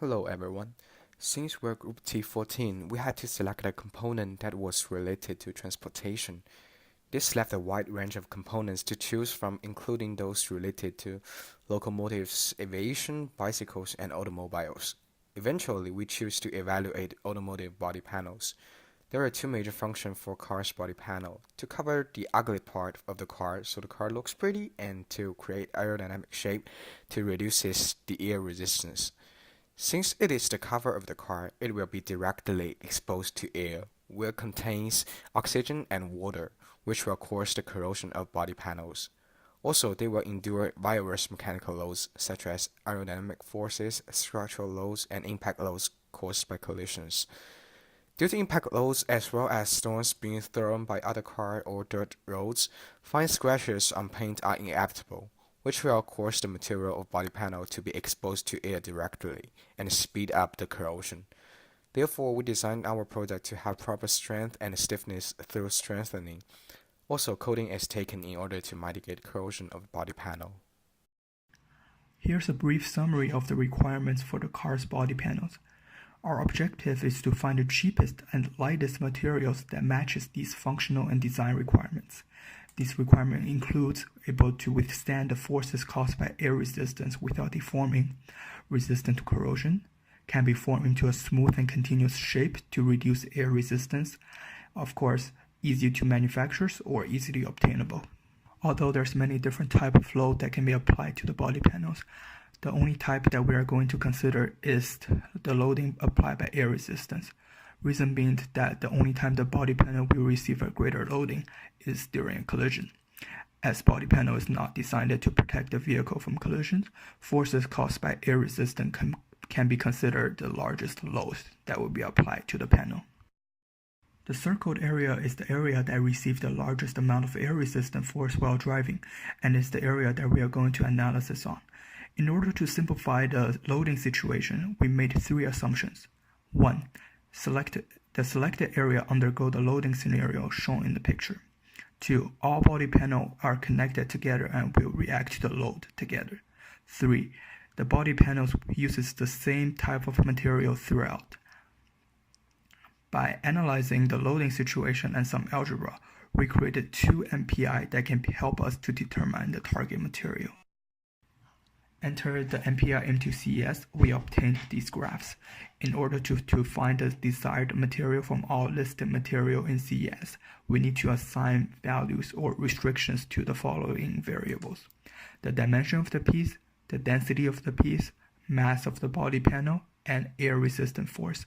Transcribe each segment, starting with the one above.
Hello everyone. Since we're group T14, we had to select a component that was related to transportation. This left a wide range of components to choose from, including those related to locomotives, aviation, bicycles, and automobiles. Eventually, we choose to evaluate automotive body panels. There are two major functions for car's body panel: to cover the ugly part of the car so the car looks pretty, and to create aerodynamic shape to reduce the air resistance. Since it is the cover of the car, it will be directly exposed to air, where it contains oxygen and water, which will cause the corrosion of body panels. Also, they will endure various mechanical loads such as aerodynamic forces, structural loads, and impact loads caused by collisions. Due to impact loads as well as stones being thrown by other cars or dirt roads, fine scratches on paint are inevitable, which will cause the material of body panel to be exposed to air directly and speed up the corrosion. Therefore, we designed our product to have proper strength and stiffness through strengthening. Also, coating is taken in order to mitigate corrosion of body panel. Here's a brief summary of the requirements for the car's body panels. Our objective is to find the cheapest and lightest materials that matches these functional and design requirements. This requirement includes able to withstand the forces caused by air resistance without deforming, resistant to corrosion, can be formed into a smooth and continuous shape to reduce air resistance, of course, easy to manufacture or easily obtainable. Although there's many different types of load that can be applied to the body panels, the only type that we are going to consider is the loading applied by air resistance. Reason being that the only time the body panel will receive a greater loading is during a collision. As body panel is not designed to protect the vehicle from collisions, forces caused by air resistance can be considered the largest load that will be applied to the panel. The circled area is the area that receives the largest amount of air resistant force while driving, and is the area that we are going to analysis on. In order to simplify the loading situation, we made three assumptions. 1. The selected area undergo the loading scenario shown in the picture. 2. All body panels are connected together and will react to the load together. 3. The body panels uses the same type of material throughout. By analyzing the loading situation and some algebra, we created two MPI that can help us to determine the target material. Enter the MPI into CES, we obtained these graphs. In order to find the desired material from all listed material in CES, we need to assign values or restrictions to the following variables: the dimension of the piece, the density of the piece, mass of the body panel, and air resistant force.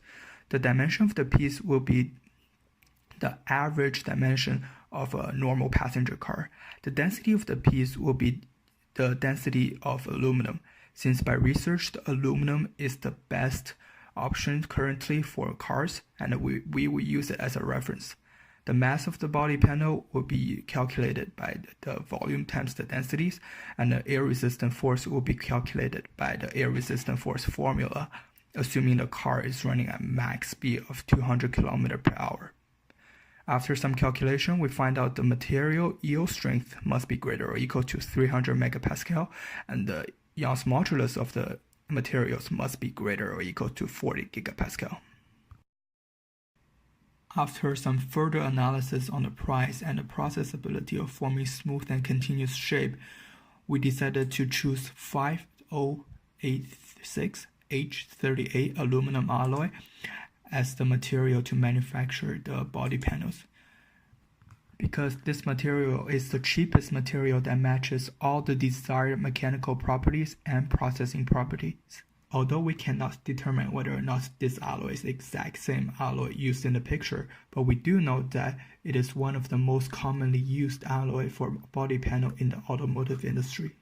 The dimension of the piece will be the average dimension of a normal passenger car. The density of the piece will be the density of aluminum, since by research the aluminum is the best option currently for cars, and we will use it as a reference. The mass of the body panel will be calculated by the volume times the densities, and the air resistant force will be calculated by the air resistant force formula, assuming the car is running at max speed of 200 km per hour. After some calculation, we find out the material yield strength must be greater or equal to 300 megapascal, and the Young's modulus of the materials must be greater or equal to 40 gigapascal. After some further analysis on the price and the processability of forming smooth and continuous shape, we decided to choose 5086 H38 aluminum alloy as the material to manufacture the body panels. Because this material is the cheapest material that matches all the desired mechanical properties and processing properties. Although we cannot determine whether or not this alloy is the exact same alloy used in the picture, but we do know that it is one of the most commonly used alloy for body panel in the automotive industry.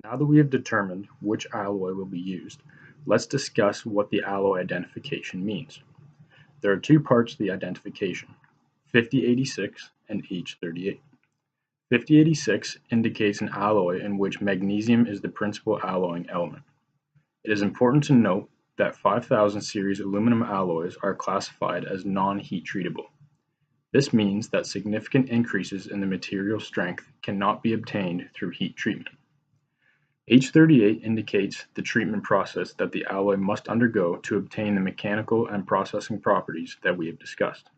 Now that we have determined which alloy will be used, let's discuss what the alloy identification means. There are two parts to the identification: 5086 and H38. 5086 indicates an alloy in which magnesium is the principal alloying element. It is important to note that 5000 series aluminum alloys are classified as non-heat treatable. This means that significant increases in the material strength cannot be obtained through heat treatment. H38 indicates the treatment process that the alloy must undergo to obtain the mechanical and processing properties that we have discussed.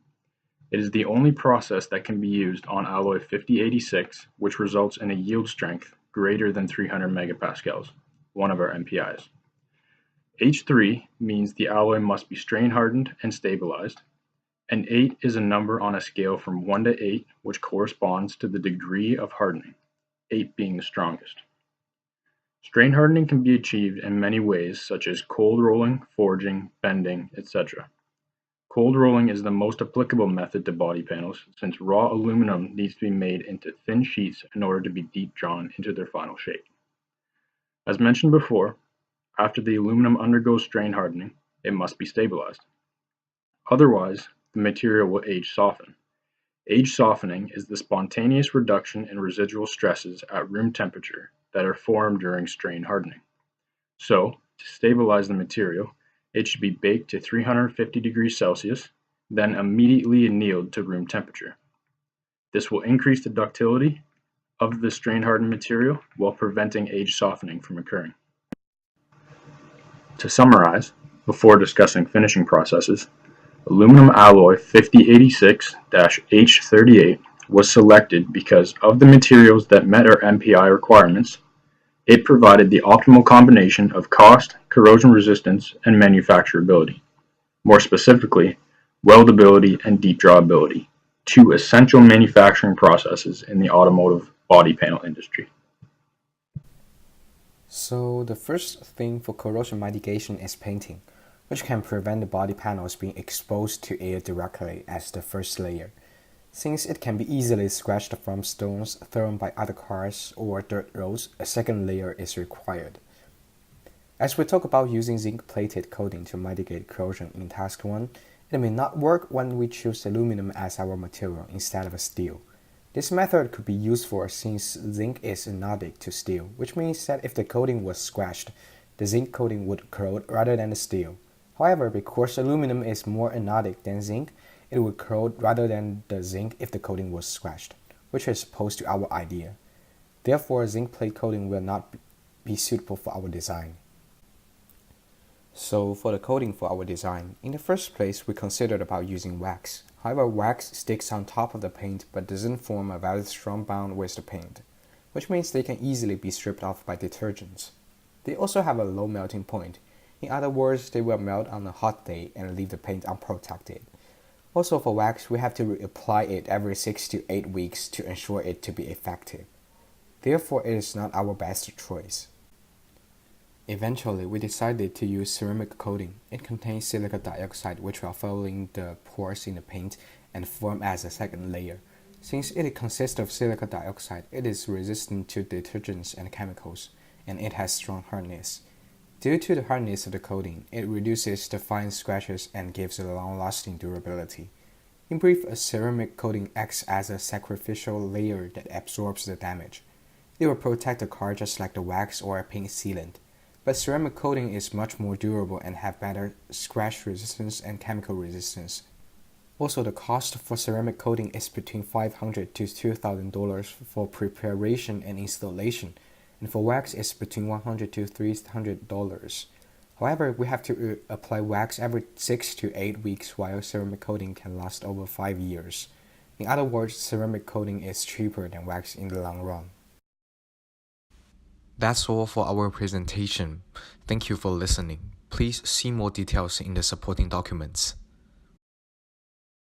It is the only process that can be used on alloy 5086, which results in a yield strength greater than 300 megapascals, one of our MPIs. H3 means the alloy must be strain hardened and stabilized, and 8 is a number on a scale from 1 to 8, which corresponds to the degree of hardening, 8 being the strongest. Strain hardening can be achieved in many ways, such as cold rolling, forging, bending, etc. Cold rolling is the most applicable method to body panels, since raw aluminum needs to be made into thin sheets in order to be deep drawn into their final shape. As mentioned before, after the aluminum undergoes strain hardening, it must be stabilized. Otherwise, the material will age soften. Age softening is the spontaneous reduction in residual stresses at room temperature that are formed during strain hardening. So, to stabilize the material, it should be baked to 350 degrees Celsius, then immediately annealed to room temperature. This will increase the ductility of the strain hardened material while preventing age softening from occurring. To summarize, before discussing finishing processes, aluminum alloy 5086-H38 was selected because of the materials that met our MPI requirements. It provided the optimal combination of cost, corrosion resistance, and manufacturability. More specifically, weldability and deep drawability, two essential manufacturing processes in the automotive body panel industry. So the first thing for corrosion mitigation is painting, which can prevent the body panels being exposed to air directly as the first layer, since it can be easily scratched from stones thrown by other cars or dirt roads. A second layer is required. As we talk about using zinc-plated coating to mitigate corrosion in Task 1, it may not work when we choose aluminum as our material instead of steel. This method could be useful since zinc is anodic to steel, which means that if the coating was scratched, the zinc coating would corrode rather than the steel. However, because aluminum is more anodic than zinc, it would corrode rather than the zinc if the coating was scratched, which is opposed to our idea. Therefore, zinc plate coating will not be suitable for our design. So for the coating for our design, in the first place we considered about using wax. However, wax sticks on top of the paint but doesn't form a very strong bond with the paint, which means they can easily be stripped off by detergents. They also have a low melting point. In other words, they will melt on a hot day and leave the paint unprotected. Also for wax, we have to reapply it every 6 to 8 weeks to ensure it to be effective. Therefore, it is not our best choice. Eventually, we decided to use ceramic coating. It contains silica dioxide which will fill in the pores in the paint and form as a second layer. Since it consists of silica dioxide, it is resistant to detergents and chemicals, and it has strong hardness. Due to the hardness of the coating, it reduces the fine scratches and gives a long-lasting durability. In brief, a ceramic coating acts as a sacrificial layer that absorbs the damage. It will protect the car just like the wax or a paint sealant. But ceramic coating is much more durable and have better scratch resistance and chemical resistance. Also, the cost for ceramic coating is between $500 to $2,000 for preparation and installation, and for wax it's between $100 to $300. However, we have to apply wax every 6 to 8 weeks, while ceramic coating can last over 5 years. In other words, ceramic coating is cheaper than wax in the long run. That's all for our presentation. Thank you for listening. Please see more details in the supporting documents.